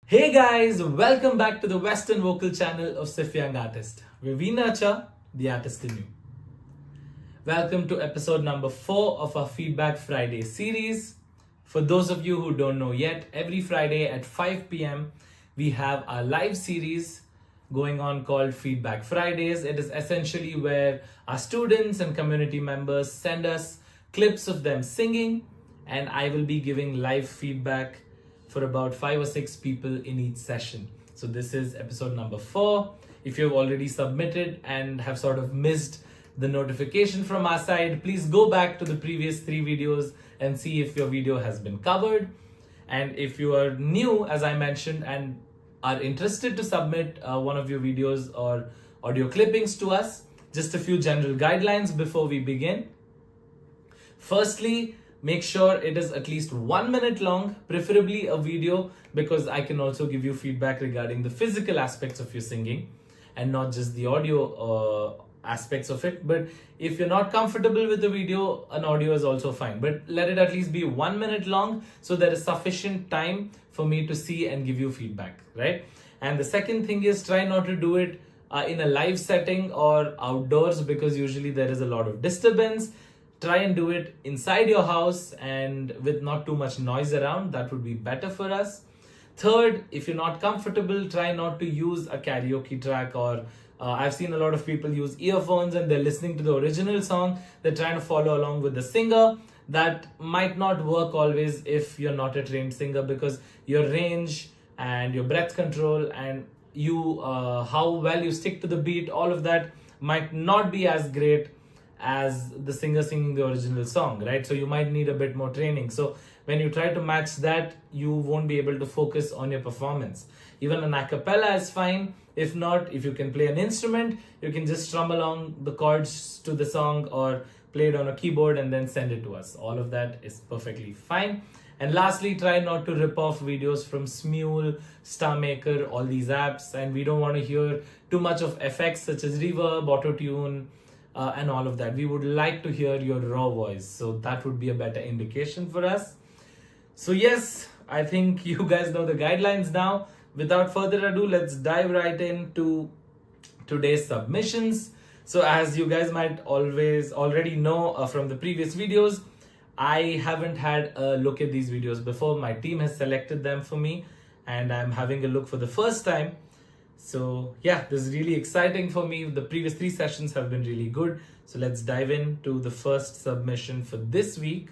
Hey guys, welcome back to the Western vocal channel of SIFF Young Artiste, where we nurture the artist in you. Welcome to episode number 4 of our Feedback Friday series. For those of you who don't know yet, every Friday at 5 p.m. we have our live series going on called Feedback Fridays. It is essentially where our students and community members send us clips of them singing, and I will be giving live feedback for about 5 or 6 people in each session. So this is episode number 4. If you've already submitted and have sort of missed the notification from our side, please go back to the previous 3 videos and see if your video has been covered. And if you are new, as I mentioned, and are interested to submit one of your videos or audio clippings to us, just a few general guidelines before we begin. Firstly, make sure it is at least 1 minute long, preferably a video, because I can also give you feedback regarding the physical aspects of your singing and not just the audio aspects of it. But if you're not comfortable with the video, an audio is also fine. But let it at least be 1 minute long so there is sufficient time for me to see and give you feedback, right? And the second thing is, try not to do it in a live setting or outdoors, because usually there is a lot of disturbance. Try and do it inside your house and with not too much noise around. That would be better for us. Third, if you're not comfortable, try not to use a karaoke track, or I've seen a lot of people use earphones and they're listening to the original song. They're trying to follow along with the singer. That might not work always if you're not a trained singer, because your range and your breath control and how well you stick to the beat, all of that might not be as great as the singer singing the original song, right? So you might need a bit more training. So when you try to match that, you won't be able to focus on your performance. Even an a cappella is fine. If not, if you can play an instrument, you can just strum along the chords to the song or play it on a keyboard and then send it to us. All of that is perfectly fine. And lastly, try not to rip off videos from Smule, StarMaker, all these apps. And we don't want to hear too much of effects such as reverb, auto-tune, and all of that. We would like to hear your raw voice, so that would be a better indication for us. So yes, I think you guys know the guidelines now. Without further ado, let's dive right into today's submissions. So as you guys might already know from the previous videos, I haven't had a look at these videos before. My team has selected them for me and I'm having a look for the first time. So yeah, this is really exciting for me. The previous 3 sessions have been really good. So let's dive into the first submission for this week.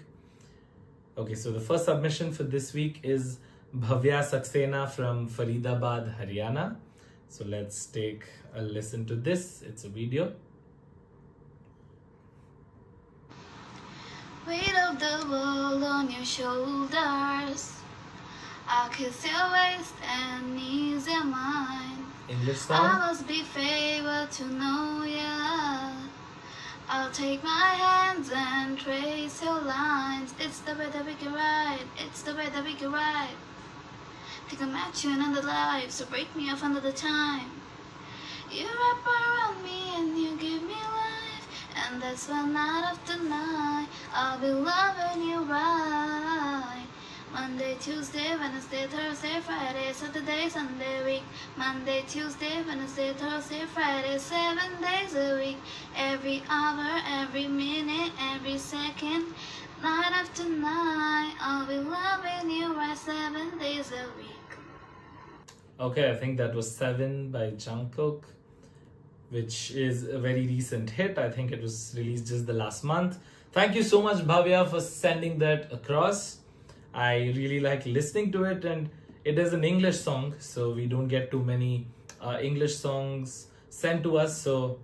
Okay, so the first submission for this week is Bhavya Saxena from Faridabad, Haryana. So let's take a listen to this. It's a video. Weight of the world on your shoulders, I'll kiss your waist and knees in mine. English song. I must be favored to know ya. I'll take my hands and trace your lines. It's the way that we can ride. It's the way that we can ride. Think I'm at you another life, so break me off another time. You wrap around me and you give me life, and that's why night after night I'll be loving you right. Monday, Tuesday, Wednesday, Thursday, Friday, Saturday, Sunday, week. Monday, Tuesday, Wednesday, Thursday, Friday, 7 days a week. Every hour, every minute, every second, night after night, I'll be loving you right 7 days a week. Okay, I think that was 7 by Jungkook, which is a very recent hit. I think it was released just the last month. Thank you so much, Bhavya, for sending that across. I really like listening to it, and it is an English song, so we don't get too many English songs sent to us, so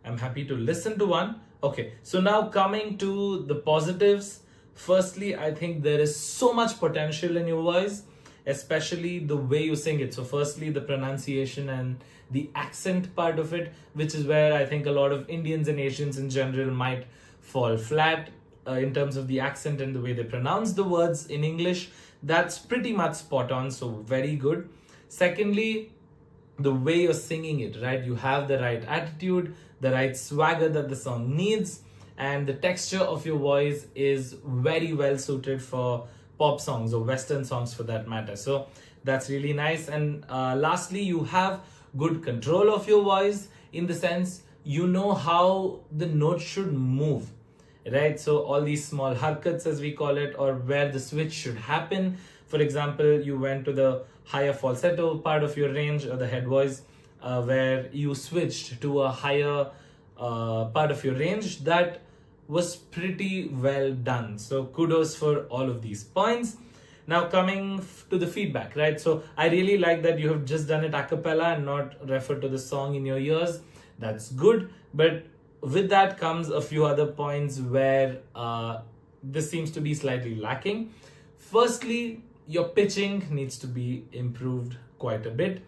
I'm happy to listen to one. Okay, so now coming to the positives. Firstly, I think there is so much potential in your voice, especially the way you sing it. So firstly, the pronunciation and the accent part of it, which is where I think a lot of Indians and Asians in general might fall flat. In terms of the accent and the way they pronounce the words in English, that's pretty much spot on, so very good. Secondly, the way you're singing it, right? You have the right attitude, the right swagger that the song needs, and the texture of your voice is very well suited for pop songs or Western songs for that matter. So That's really nice. And lastly, you have good control of your voice, in the sense you know how the note should move, right? So all these small harkats, as we call it, or where the switch should happen. For example, you went to the higher falsetto part of your range, or the head voice, where you switched to a higher part of your range. That was pretty well done. So kudos for all of these points. Now coming to the feedback, right? So I really like that you have just done it a cappella and not referred to the song in your ears. That's good. But with that comes a few other points where this seems to be slightly lacking. Firstly, your pitching needs to be improved quite a bit.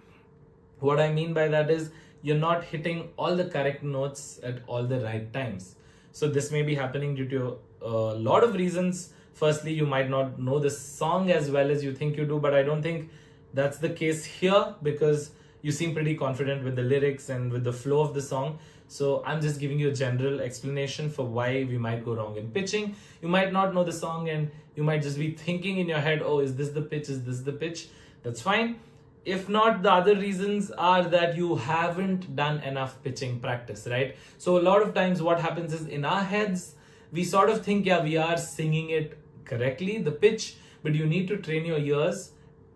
What I mean by that is you're not hitting all the correct notes at all the right times. So this may be happening due to a lot of reasons. Firstly, you might not know the song as well as you think you do, but I don't think that's the case here, because you seem pretty confident with the lyrics and with the flow of the song. So I'm just giving you a general explanation for why we might go wrong in pitching. You might not know the song and you might just be thinking in your head, oh, is this the pitch? Is this the pitch? That's fine. If not, the other reasons are that you haven't done enough pitching practice, right? So a lot of times what happens is, in our heads, we sort of think, yeah, we are singing it correctly, the pitch, but you need to train your ears.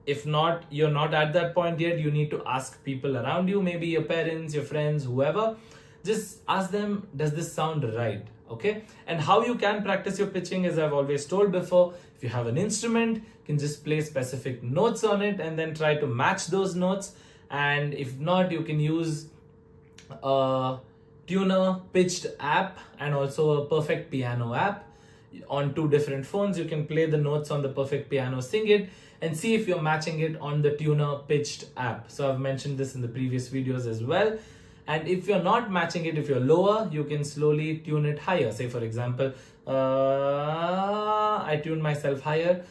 If not, you're not at that point yet, you need to ask people around you, maybe your parents, your friends, whoever. Just ask them, does this sound right? Okay. And how you can practice your pitching, as I've always told before, if you have an instrument, you can just play specific notes on it and then try to match those notes. And if not, you can use a tuner pitched app and also a perfect piano app. On two different phones, you can play the notes on the perfect piano, sing it, and see if you're matching it on the tuner pitched app. So I've mentioned this in the previous videos as well. And if you're not matching it, if you're lower, you can slowly tune it higher. Say for example, I tune myself higher,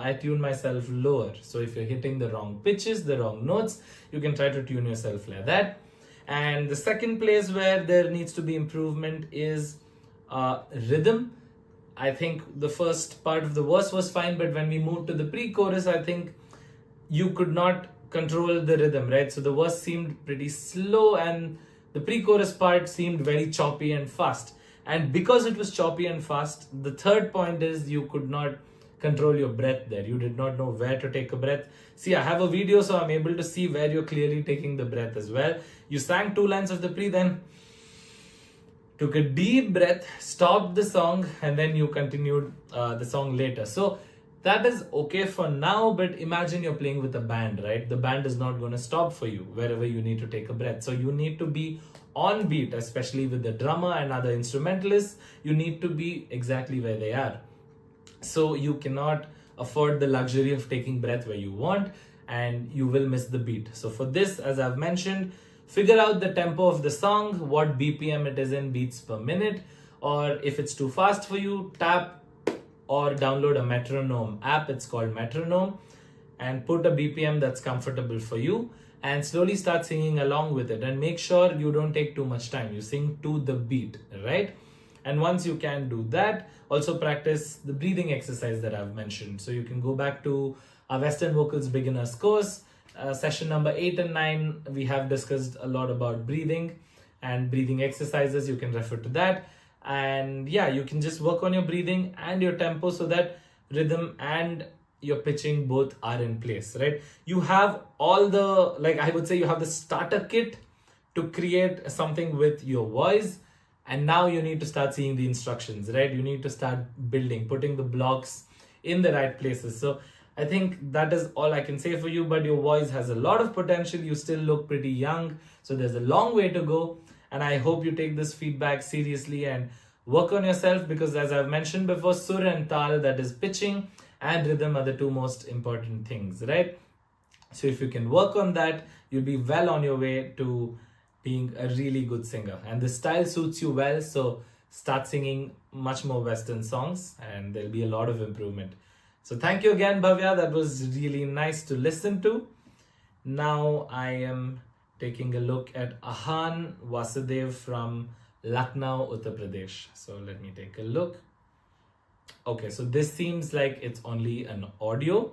I tune myself lower. So if you're hitting the wrong pitches, the wrong notes, you can try to tune yourself like that. And the second place where there needs to be improvement is rhythm. I think the first part of the verse was fine, but when we moved to the pre-chorus, I think you could not control the rhythm, right? So the verse seemed pretty slow and the pre-chorus part seemed very choppy and fast. And because it was choppy and fast, the third point is you could not control your breath there. You did not know where to take a breath. See, I have a video, so I'm able to see where you're clearly taking the breath as well. You sang 2 lines of the pre, then took a deep breath, stopped the song, and then you continued the song later. So that is okay for now, but imagine you're playing with a band, right? The band is not going to stop for you wherever you need to take a breath. So you need to be on beat, especially with the drummer and other instrumentalists. You need to be exactly where they are. So you cannot afford the luxury of taking breath where you want, and you will miss the beat. So for this, as I've mentioned, figure out the tempo of the song, what BPM it is in beats per minute, or if it's too fast for you, tap or download a metronome app. It's called Metronome, and put a BPM that's comfortable for you and slowly start singing along with it. And make sure you don't take too much time. You sing to the beat, right? And once you can do that, also practice the breathing exercise that I've mentioned. So you can go back to our Western Vocals Beginners course, session number 8 and 9. We have discussed a lot about breathing and breathing exercises. You can refer to that. And yeah, you can just work on your breathing and your tempo so that rhythm and your pitching both are in place, right? You have all the, like I would say, you have the starter kit to create something with your voice. And now you need to start seeing the instructions, right? You need to start building, putting the blocks in the right places. So I think that is all I can say for you, but your voice has a lot of potential. You still look pretty young, so there's a long way to go. And I hope you take this feedback seriously and work on yourself, because as I've mentioned before, sur and tal, that is pitching, and rhythm are the two most important things, right? So if you can work on that, you'll be well on your way to being a really good singer. And the style suits you well, so start singing much more Western songs and there'll be a lot of improvement. So thank you again, Bhavya. That was really nice to listen to. Now I am taking a look at Ahan Vasudev from Lucknow, Uttar Pradesh. So let me take a look. Okay, so this seems like it's only an audio.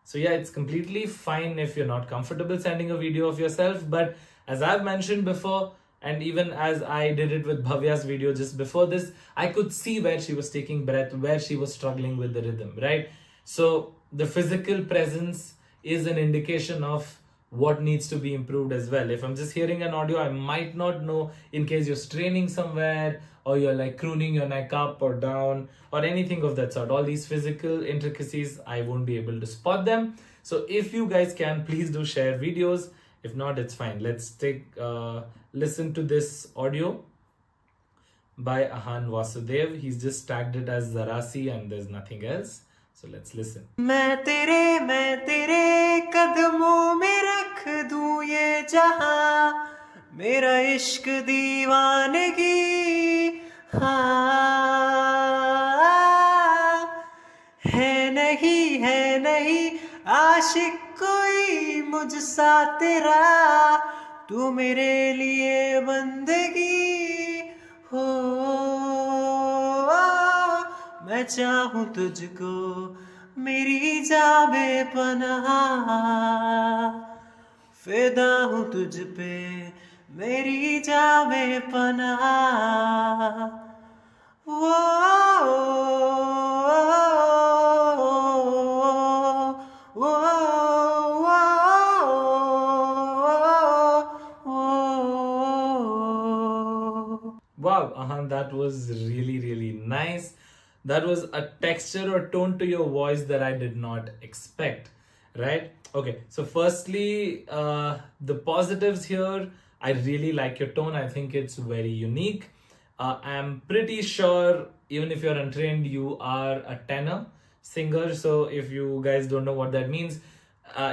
So yeah, it's completely fine if you're not comfortable sending a video of yourself. But as I've mentioned before, and even as I did it with Bhavya's video just before this, I could see where she was taking breath, where she was struggling with the rhythm, right? So the physical presence is an indication of what needs to be improved as well. If I'm just hearing an audio, I might not know, in case you're straining somewhere or you're like crooning your neck up or down or anything of that sort. All these physical intricacies, I won't be able to spot them. So if you guys can, please do share videos. If not, it's fine. Let's take listen to this audio by Ahan Vasudev. He's just tagged it as Zarasi and there's nothing else. So let's listen. मैं तेरे कदमों में रख दूं ये जहां, मेरा इश्क दीवानगी, हाँ है नहीं आशिक कोई मुझसा तेरा, तू मेरे लिए बंदगी हो। मैं चाहूं तुझको मेरी जान बेपनाह, फिदा हूं तुझ पे मेरी जान बेपनाह। वो Wow, Ahan, that was really nice. That was a texture or tone to your voice that I did not expect, right? Okay, so firstly, the positives here, I really like your tone. I think it's very unique. I'm pretty sure, even if you're untrained, you are a tenor singer. So if you guys don't know what that means,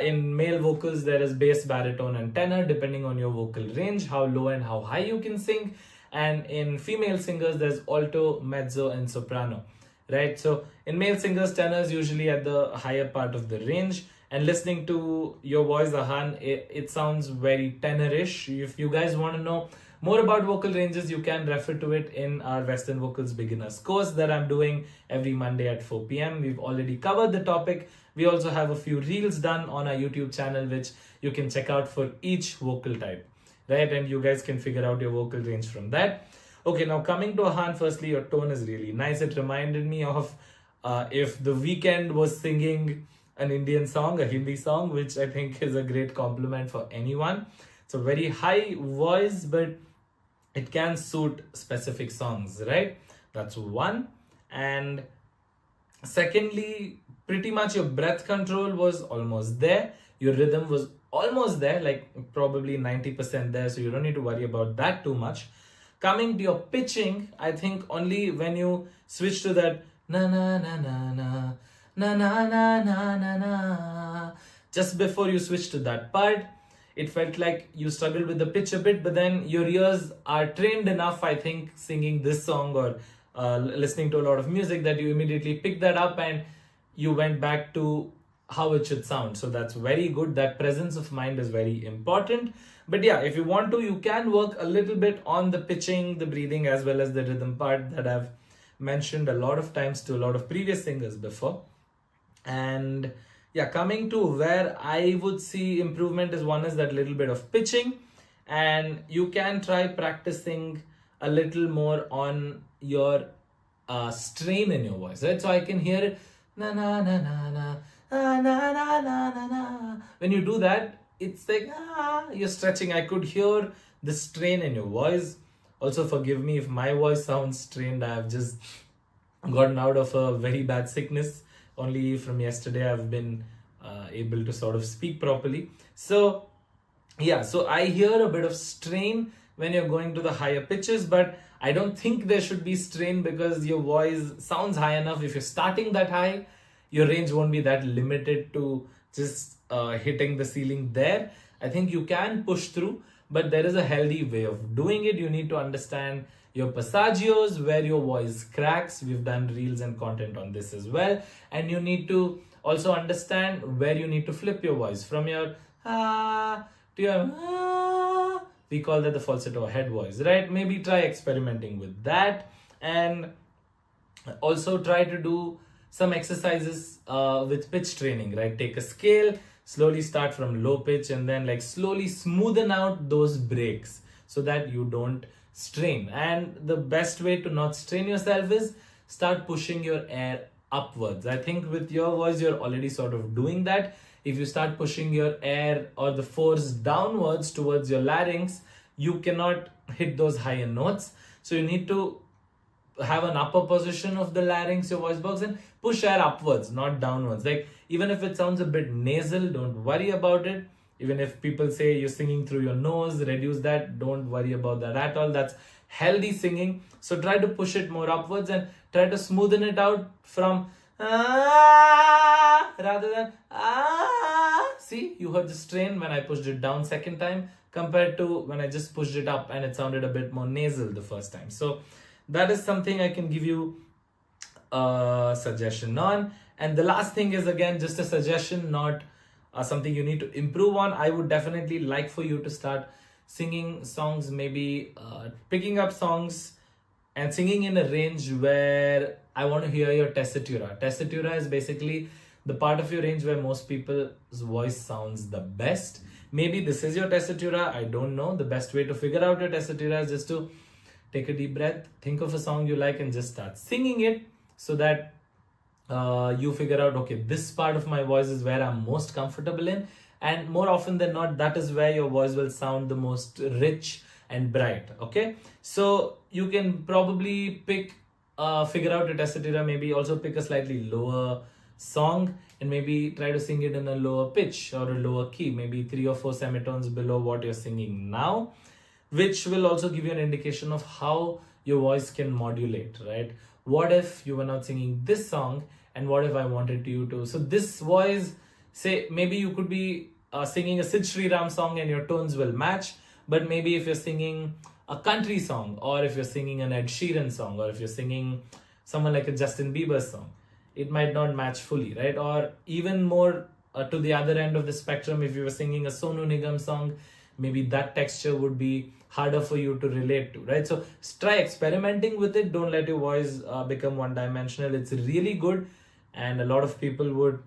in male vocals, there is bass, baritone, and tenor, depending on your vocal range, how low and how high you can sing. And in female singers, there's alto, mezzo, and soprano, right? So in male singers, tenors usually at the higher part of the range. And listening to your voice, Ahan, it sounds very tenorish. If you guys want to know more about vocal ranges, you can refer to it in our Western Vocals Beginners course that I'm doing every Monday at 4 p.m. We've already covered the topic. We also have a few reels done on our YouTube channel, which you can check out for each vocal type, right? And you guys can figure out your vocal range from that. Okay, now coming to Ahan, firstly, your tone is really nice. It reminded me of if The Weeknd was singing an Indian song, a Hindi song, which I think is a great compliment for anyone. It's a very high voice, but it can suit specific songs, right? That's one. And secondly, pretty much your breath control was almost there. Your rhythm was almost there, like probably 90% there, so you don't need to worry about that too much. Coming to your pitching, I think only when you switch to that na na na na na na na na na na na, just before you switch to that part, it felt like you struggled with the pitch a bit, but then your ears are trained enough, I think, singing this song or listening to a lot of music, that you immediately picked that up and you went back to how it should sound. So that's very good. That presence of mind is very important. But yeah, if you want to, you can work a little bit on the pitching, the breathing, as well as the rhythm part that I've mentioned a lot of times to a lot of previous singers before. And yeah, coming to where I would see improvement is, one is that little bit of pitching, and you can try practicing a little more on your strain in your voice, right? So I can hear it na na na na na na na na na na. When you do that, it's like you're stretching. I could hear the strain in your voice. Also, forgive me if my voice sounds strained. I've just gotten out of a very bad sickness. Only from yesterday I've been able to sort of speak properly. So yeah, so I hear a bit of strain when you're going to the higher pitches, but I don't think there should be strain because your voice sounds high enough. If you're starting that high, your range won't be that limited to just hitting the ceiling there. I think you can push through, but there is a healthy way of doing it. You need to understand your passagios, where your voice cracks. We've done reels and content on this as well. And you need to also understand where you need to flip your voice from your to your we call that the falsetto head voice, right? Maybe try experimenting with that, and also try to do some exercises with pitch training, right? Take a scale, slowly start from low pitch, and then like slowly smoothen out those breaks so that you don't strain. And the best way to not strain yourself is start pushing your air upwards. I think with your voice, you're already sort of doing that. If you start pushing your air or the force downwards towards your larynx, you cannot hit those higher notes. So you need to have an upper position of the larynx, your voice box, and push air upwards, not downwards. Like, even if it sounds a bit nasal, don't worry about it. Even if people say you're singing through your nose, reduce that. Don't worry about that at all. That's healthy singing. So try to push it more upwards and try to smoothen it out from rather than See, you heard the strain when I pushed it down second time compared to when I just pushed it up and it sounded a bit more nasal the first time. So that is something I can give you a suggestion on. And the last thing is, again, just a suggestion, not something you need to improve on. I would definitely like for you to start singing songs, maybe picking up songs and singing in a range where I want to hear your tessitura. Tessitura is basically the part of your range where most people's voice sounds the best. Maybe this is your tessitura, I don't know. The best way to figure out your tessitura is just to take a deep breath, think of a song you like, and just start singing it so that you figure out, okay, this part of my voice is where I'm most comfortable in. And more often than not, that is where your voice will sound the most rich and bright. Okay, so you can probably figure out your tessitura, maybe also pick a slightly lower song and maybe try to sing it in a lower pitch or a lower key, maybe 3 or 4 semitones below what you're singing now, which will also give you an indication of how your voice can modulate, right? What if you were not singing this song, and what if I wanted you to? So this voice, say, maybe you could be singing a Sid Sriram song and your tones will match, but maybe if you're singing a country song, or if you're singing an Ed Sheeran song, or if you're singing someone like a Justin Bieber song, it might not match fully, right? Or even more to the other end of the spectrum, if you were singing a Sonu Nigam song, maybe that texture would be harder for you to relate to, right? So try experimenting with it. Don't let your voice become one-dimensional. It's really good, and a lot of people would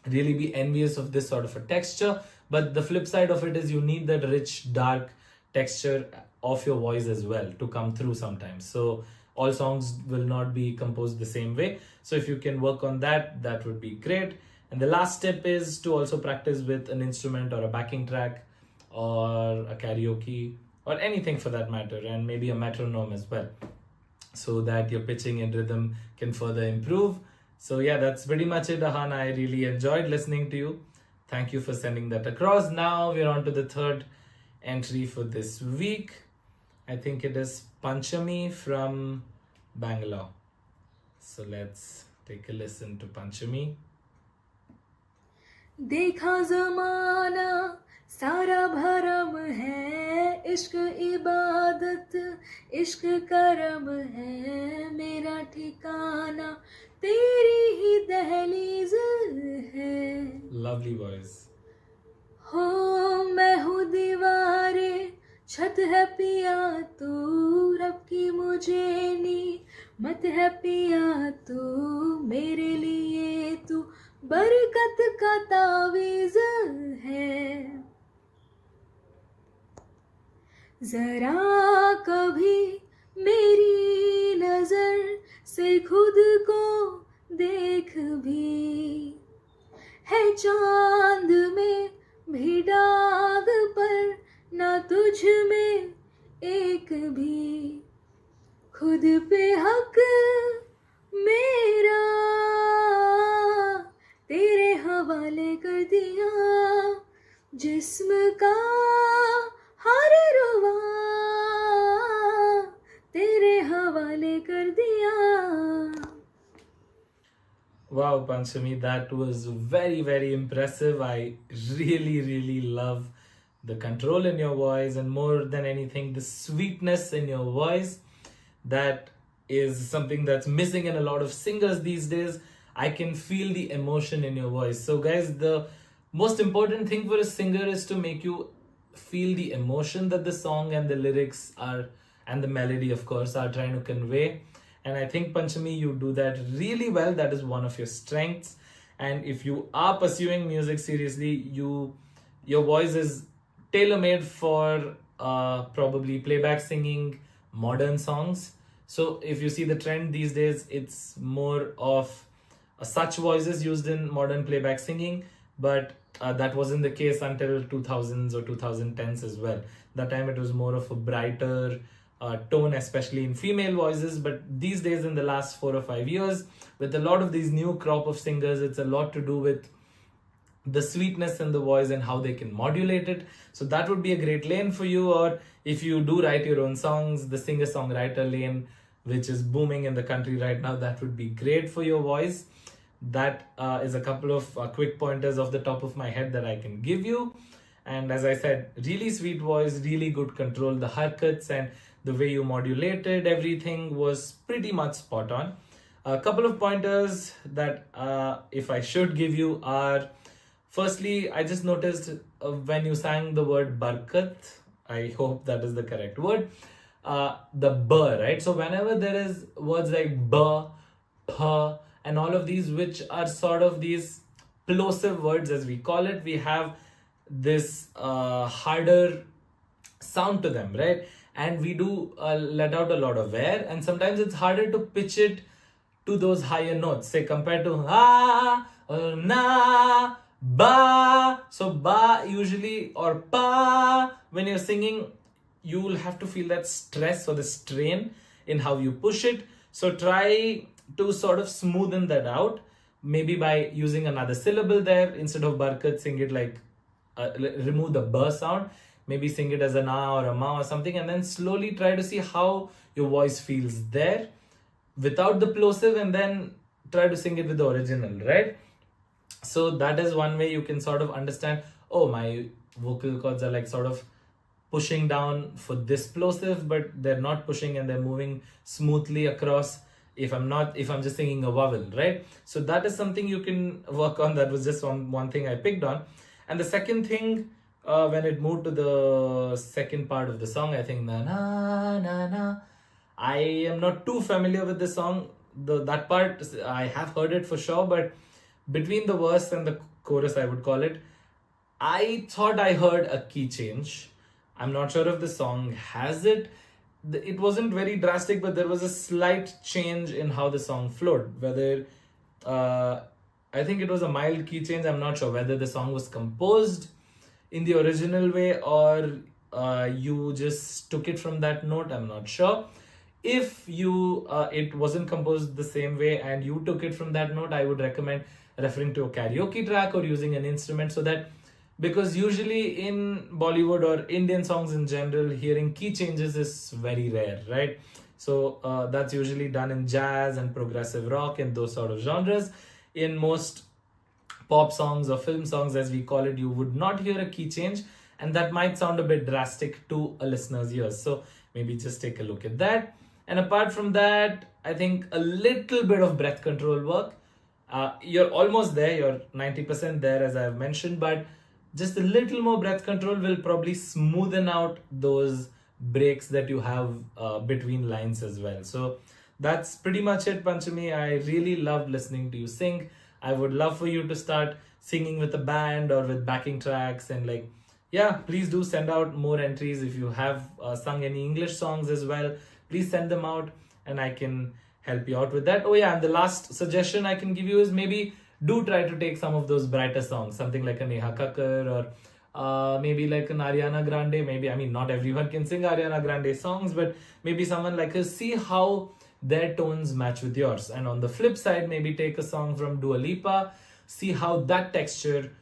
really be envious of this sort of a texture. But the flip side of it is you need that rich, dark texture of your voice as well to come through sometimes. So all songs will not be composed the same way. So if you can work on that, that would be great. And the last step is to also practice with an instrument or a backing track or a karaoke or anything for that matter, and maybe a metronome as well, so that your pitching and rhythm can further improve. So yeah, that's pretty much it, Ahan. I really enjoyed listening to you. Thank you for sending that across. Now we're on to the third entry for this week. I think it is Panchami from Bangalore. So let's take a listen to Panchami. देखा ज़माना सारा भरम है, इश्क इबादत इश्क करम है, मेरा ठिकाना तेरी ही दहलीज है. Lovely voice. हो मैं हूँ दीवारे छत है पिया तू, रब की मुझे नी मत है पिया तू, मेरे लिए तू बरकत का तावीज़ है. जरा कभी मेरी नजर से खुद को देख भी, है चांद में भी दाग पर ना तुझ में एक भी, खुद पे हक मेरा तेरे हवाले कर दिया, जिस्म का हर रुवा तेरे हवाले कर दिया. Wow, Panchami, that was very, very impressive. I really love the control in your voice, and more than anything, the sweetness in your voice. That is something that's missing in a lot of singers these days. I can feel the emotion in your voice. So guys, the most important thing for a singer is to make you feel the emotion that the song and the lyrics are, and the melody of course, are trying to convey. And I think, Panchami, you do that really well. That is one of your strengths. And if you are pursuing music seriously, your voice is tailor-made for probably playback singing, modern songs. So if you see the trend these days, it's more of such voices used in modern playback singing, but that wasn't the case until 2000s or 2010s as well. That time it was more of a brighter tone, especially in female voices. But these days, in the last 4 or 5 years, with a lot of these new crop of singers, it's a lot to do with the sweetness in the voice and how they can modulate it. So that would be a great lane for you. Or if you do write your own songs, the singer-songwriter lane, which is booming in the country right now, that would be great for your voice. That is a couple of quick pointers off the top of my head that I can give you. And as I said, really sweet voice, really good control. The harkats and the way you modulated everything was pretty much spot on. A couple of pointers that if I should give you are, firstly, I just noticed when you sang the word barkat, I hope that is the correct word, the b, right? So whenever there is words like b, p, and all of these, which are sort of these plosive words as we call it, we have this harder sound to them, right? And we do let out a lot of air, and sometimes it's harder to pitch it to those higher notes, say compared to ah or na, ba. So ba usually, or pa, when you're singing, you will have to feel that stress or the strain in how you push it. So try to sort of smoothen that out, maybe by using another syllable there. Instead of barkat, sing it like remove the b sound, maybe sing it as an a or a ma or something, and then slowly try to see how your voice feels there without the plosive, and then try to sing it with the original, right? So that is one way you can sort of understand, oh, my vocal cords are like sort of pushing down for this plosive, but they're not pushing and they're moving smoothly across if I'm just singing a vowel, right? So that is something you can work on. That was just one thing I picked on. And the second thing, when it moved to the second part of the song, I think na na na na, I am not too familiar with the song. That part I have heard it for sure, but between the verse and the chorus, I would call it, I thought I heard a key change. I'm not sure if the song has it. It wasn't very drastic, but there was a slight change in how the song flowed. Whether I think it was a mild key change. I'm not sure whether the song was composed in the original way or you just took it from that note. I'm not sure. If it wasn't composed the same way and you took it from that note, I would recommend referring to a karaoke track or using an instrument, so that, because usually in Bollywood or Indian songs in general, hearing key changes is very rare, right? So that's usually done in jazz and progressive rock and those sort of genres. In most pop songs or film songs, as we call it, you would not hear a key change, and that might sound a bit drastic to a listener's ears. So maybe just take a look at that. And apart from that, I think a little bit of breath control work. You're almost there, you're 90% there, as I've mentioned, but just a little more breath control will probably smoothen out those breaks that you have between lines as well. So that's pretty much it, Panchami. I really loved listening to you sing. I would love for you to start singing with a band or with backing tracks, and please do send out more entries. If you have sung any English songs as well, please send them out and I can help you out with that. Oh yeah, and the last suggestion I can give you is maybe do try to take some of those brighter songs, something like a Neha Kakkar or maybe like an Ariana Grande. Maybe, I mean, not everyone can sing Ariana Grande songs, but maybe someone like her, see how their tones match with yours. And on the flip side, maybe take a song from Dua Lipa, see how that texture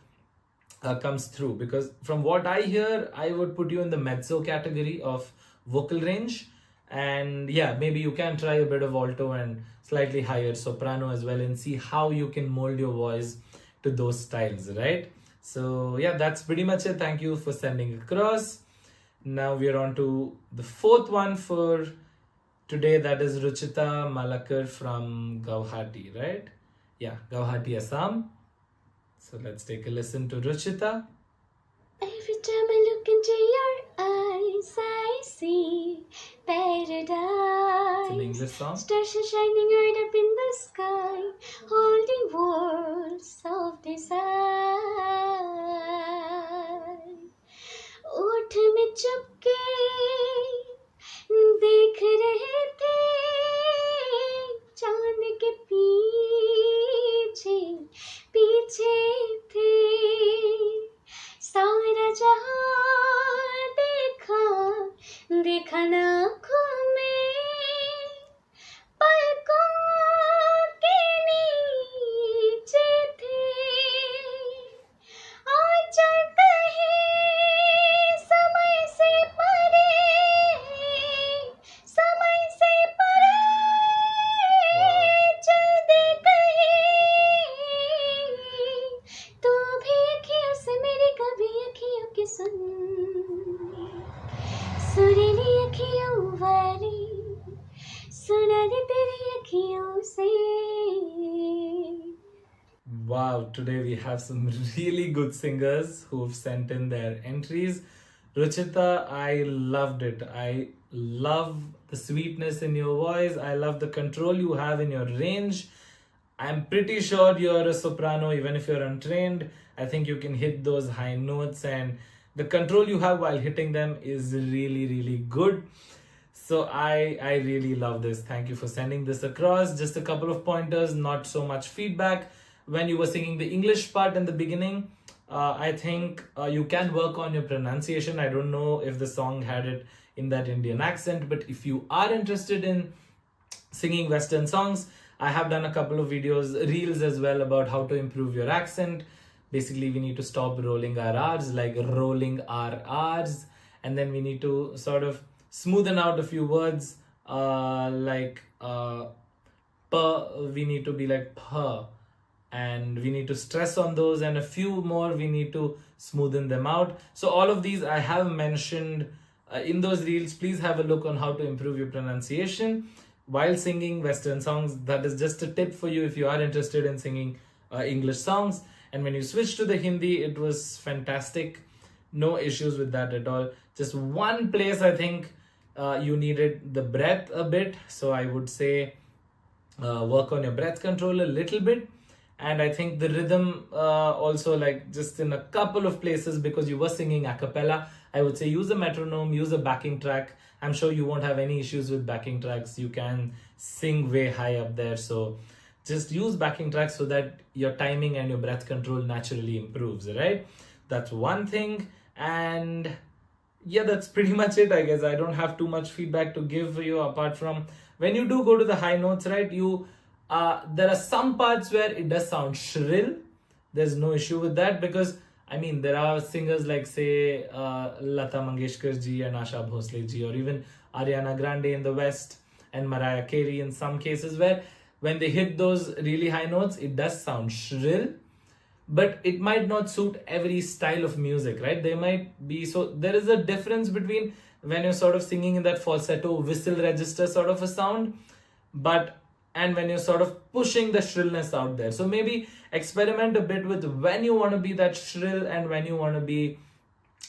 comes through. Because from what I hear, I would put you in the mezzo category of vocal range. And yeah, maybe you can try a bit of alto and slightly higher soprano as well, and see how you can mold your voice to those styles, right? So yeah, that's pretty much it. Thank you for sending across. Now we're on to the fourth one for today. That is Ruchita Malakar from Guwahati, right? Yeah, Guwahati, Assam. So let's take a listen to Ruchita. Every time I look Look into your eyes, I see It's an English paradise. song. Stars are shining right up in the sky, holding worlds of desire. ओठ में चुपके देख रहे थे चांद के पीछे पीछे थे सारा जहां देखा देखा ना आँखों में पलकों के नीचे थे आज चलते हैं समय से परे चल दे कहीं तू भी अखियों से मेरी कभी अखियों की सुन सुरीली अखियों वाली सुना दे तेरी अखियों से. Wow, today we have some really good singers who've sent in their entries. Ruchita, I loved it. I love the sweetness in your voice. I love the control you have in your range. I'm pretty sure you're a soprano, even if you're untrained. I think you can hit those high notes, and the control you have while hitting them is really, really good. So I really love this. Thank you for sending this across. Just a couple of pointers, not so much feedback. When you were singing the English part in the beginning, I think you can work on your pronunciation. I don't know if the song had it in that Indian accent, but if you are interested in singing Western songs, I have done a couple of videos, reels as well, about how to improve your accent. Basically, we need to stop rolling our R's, like rolling our R's, and then we need to sort of smoothen out a few words, like we need to be like p, and we need to stress on those, and a few more we need to smoothen them out. So all of these I have mentioned in those reels. Please have a look on how to improve your pronunciation while singing Western songs. That is just a tip for you if you are interested in singing English songs. And when you switch to the Hindi, it was fantastic. No issues with that at all. Just one place I think you needed the breath a bit. So I would say work on your breath control a little bit. And I think the rhythm also, like just in a couple of places, because you were singing a cappella, I would say use a metronome, use a backing track. I'm sure you won't have any issues with backing tracks. You can sing way high up there. So just use backing tracks so that your timing and your breath control naturally improves, right? That's one thing. And yeah, that's pretty much it, I guess. I don't have too much feedback to give you apart from when you do go to the high notes, right? There are some parts where it does sound shrill. There's no issue with that, because I mean, there are singers like, say, Lata Mangeshkar ji and Asha Bhosle ji, or even Ariana Grande in the West and Mariah Carey in some cases, where when they hit those really high notes, it does sound shrill, but it might not suit every style of music, right? They might be, so there is a difference between when you're sort of singing in that falsetto whistle register sort of a sound, and when you're sort of pushing the shrillness out there. So maybe experiment a bit with when you want to be that shrill and when you want to be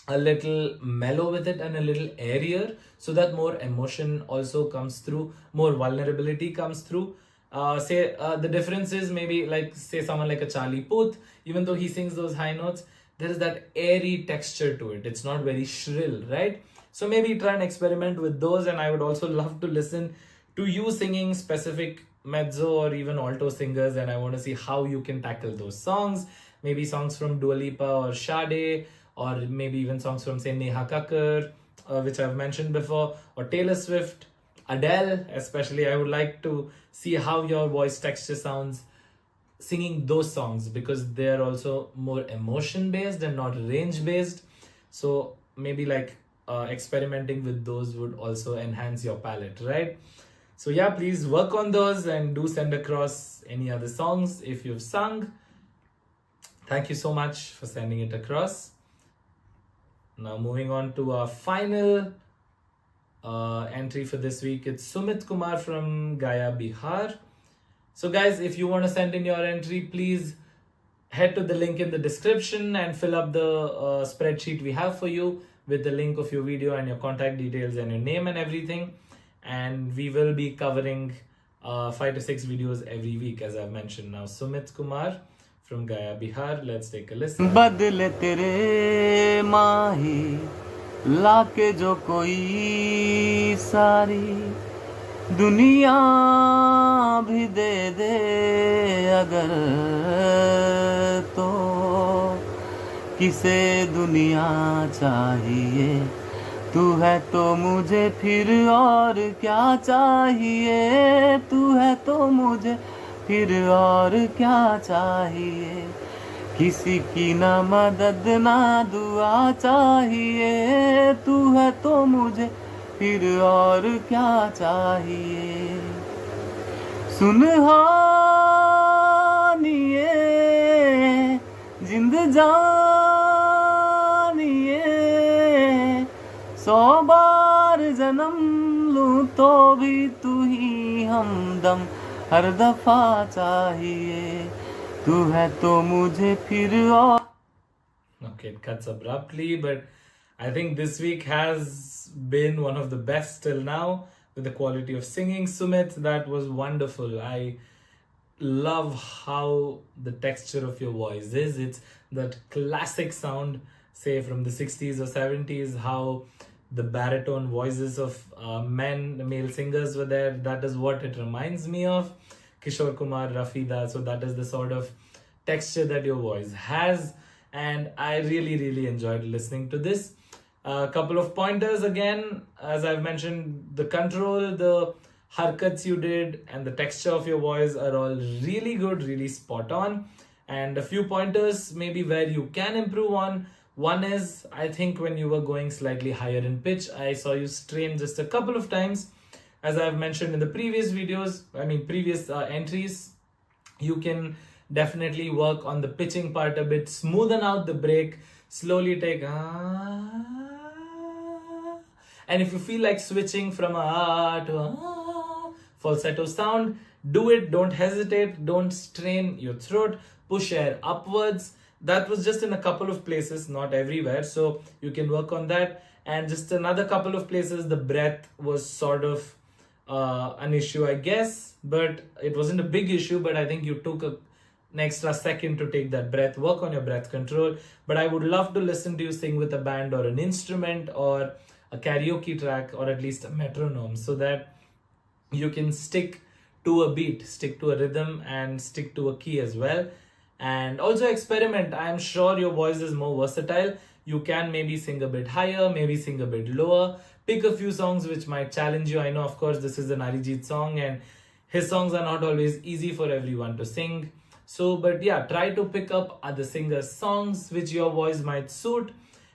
a little mellow with it and a little airier, so that more emotion also comes through, more vulnerability comes through. The difference is maybe like, say, someone like a Charlie Puth, even though he sings those high notes, there is that airy texture to it. It's not very shrill, right? So maybe try and experiment with those. And I would also love to listen to you singing specific mezzo or even alto singers, and I want to see how you can tackle those songs. Maybe songs from Dua Lipa or Sade, or maybe even songs from, say, Neha Kakkar, which I've mentioned before, or Taylor Swift, Adele especially. I would like to see how your voice texture sounds singing those songs, because they're also more emotion based and not range based. So maybe like experimenting with those would also enhance your palette, right? So yeah, please work on those and do send across any other songs if you've sung. Thank you so much for sending it across. Now moving on to our final entry for this week. It's Sumit Kumar from Gaya, Bihar. So guys, if you want to send in your entry, please head to the link in the description and fill up the spreadsheet we have for you. with the link of your video and your contact details and your name and everything. And we will be covering 5 to 6 videos every week, as I've mentioned. Now, Sumit Kumar from Gaya, Bihar. Let's take a listen. बदले तेरे माही लाके जो कोई सारी दुनिया भी दे दे अगर तो किसे दुनिया चाहिए तू है तो मुझे फिर और क्या चाहिए तू है तो मुझे फिर और क्या चाहिए किसी की ना मदद ना दुआ चाहिए तू है तो मुझे फिर और क्या चाहिए सुन हानिए जिंद जानिए 100 बार जन्म लूं तो भी तू ही हमदम हर दफा चाहिए तू है तो मुझे फिर और Okay, it cuts abruptly, but I think this week has been one of the best till now with the quality of singing. Sumit, that was wonderful. I love how the texture of your voice is. It's that classic sound, say from the 60s or 70s, how the baritone voices of male singers were there. That is what it reminds me of. Kishore Kumar, Rafida. So that is the sort of texture that your voice has. And I really enjoyed listening to this. A couple of pointers again, as I've mentioned, the control, the harkats you did, and the texture of your voice are all really good, really spot on. And a few pointers maybe where you can improve on. One is, I think when you were going slightly higher in pitch, I saw you strain just a couple of times. As I've mentioned in the previous videos, previous entries, you can definitely work on the pitching part a bit, smoothen out the break, slowly take and if you feel like switching from a to falsetto sound, do it. Don't hesitate, don't strain your throat, push air upwards. That was just in a couple of places, not everywhere, so you can work on that. And just another couple of places the breath was sort of an issue, I guess, but it wasn't a big issue, but I think you took an extra second to take that breath. Work on your breath control. But I would love to listen to you sing with a band or an instrument or a karaoke track or at least a metronome, so that you can stick to a beat, stick to a rhythm, and stick to a key as well. And also experiment. I'm sure your voice is more versatile. You can maybe sing a bit higher, maybe sing a bit lower. Pick a few songs which might challenge you. I know, of course, this is an Arijit song and his songs are not always easy for everyone to sing. So, but yeah, try to pick up other singers' songs which your voice might suit,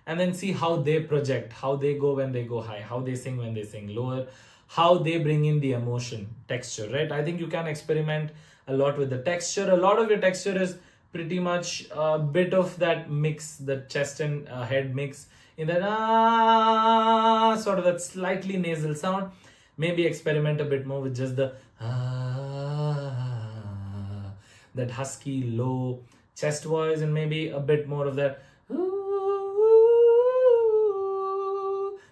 and then see how they project, how they go when they go high, how they sing when they sing lower, how they bring in the emotion, texture, right? I think you can experiment a lot with the texture. A lot of your texture is pretty much a bit of that mix, the chest and head mix, in that sort of that slightly nasal sound. Maybe experiment a bit more with just the that husky low chest voice, and maybe a bit more of that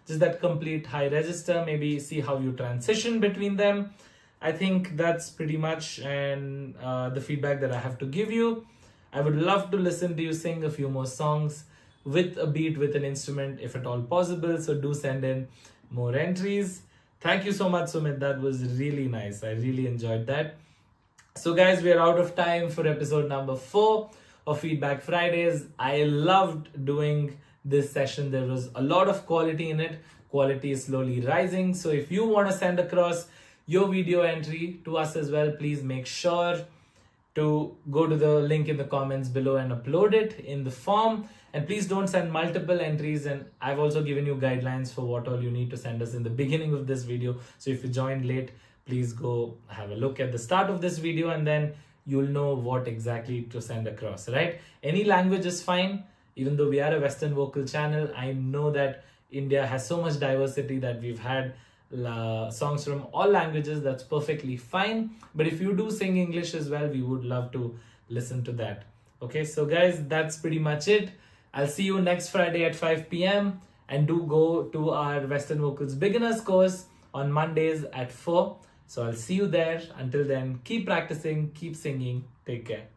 just that complete high register. Maybe see how you transition between them. I think that's pretty much and the feedback that I have to give you. I would love to listen to you sing a few more songs with a beat, with an instrument, if at all possible. So do send in more entries. Thank you so much, Sumit. That was really nice. I really enjoyed that. So guys, we are out of time for episode number 4 of Feedback Fridays. I loved doing this session. There was a lot of quality in it. Quality is slowly rising. So if you want to send across your video entry to us as well, please make sure to go to the link in the comments below and upload it in the form. And please don't send multiple entries. And I've also given you guidelines for what all you need to send us in the beginning of this video. So if you joined late, please go have a look at the start of this video and then you'll know what exactly to send across, right? Any language is fine. Even though we are a Western vocal channel, I know that India has so much diversity that we've had songs from all languages. That's perfectly fine. But if you do sing English as well, we would love to listen to that. Okay, so guys, that's pretty much it. I'll see you next Friday at 5 p.m. And do go to our Western Vocals Beginners course on Mondays at 4. So I'll see you there. Until then, keep practicing, keep singing. Take care.